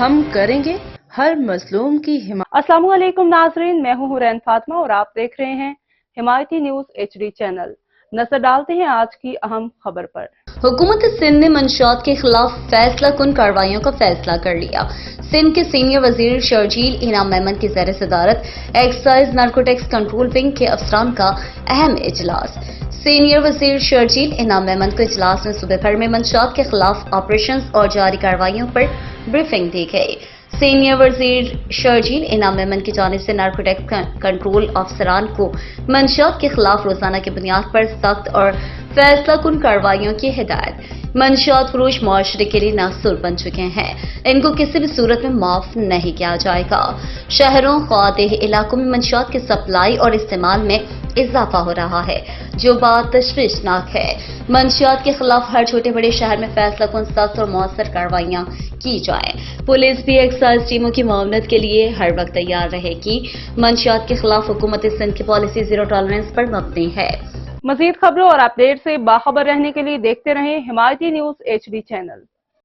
हम करेंगे हर मजलूम की हिमायत। अस्सलाम वालेकुम नाजरीन, मैं हूं हुरैन फातिमा और आप देख रहे हैं हिमायती न्यूज HD चैनल। नजर डालते हैं आज की अहम खबर पर। हुकूमत सिंध ने मंशियात के खिलाफ फैसला कुन कार्रवाइयों का फैसला कर लिया। सिंध के सीनियर वजीर शर्जील इनाम मेमन की ज़ेर सदारत एक्साइज नारकोटिक्स कंट्रोल विंग के अफसरान का अहम इजलास। सीनियर वजीर शर्जील इनाम मेमन को इजलास में सुबह भर में मंशियात के खिलाफ ऑपरेशन और जारी कार्रवाइयों पर ब्रीफिंग दी गई। सीनियर वजीर शर्जील इनाम मेमन की जानिब से नारकोटिक्स कंट्रोल अफसरान को मंशियात के खिलाफ रोजाना की बुनियाद पर सख्त और फैसला कुन कार्रवाइयों की हिदायत। मंशियात फरोश मुआशरे के लिए नासुर बन चुके हैं, इनको किसी भी सूरत में माफ नहीं किया जाएगा। शहरों ख्वादेह इलाकों में मंशियात की सप्लाई और इस्तेमाल में इजाफा हो रहा है, जो बात तशवीशनाक है। मंशियात के खिलाफ हर छोटे बड़े शहर में फैसला कुन सख्त और मौसर कार्रवाइयां की जाए। पुलिस भी एक्साइज टीमों की मुआवनत के लिए हर वक्त तैयार रहेगी। मंशियात के खिलाफ हुकूमत सिंध की पॉलिसी जीरो टॉलरेंस पर मबनी है। मजीद खबरों और अपडेट से बाखबर रहने के लिए देखते रहें हिमायती न्यूज HD चैनल।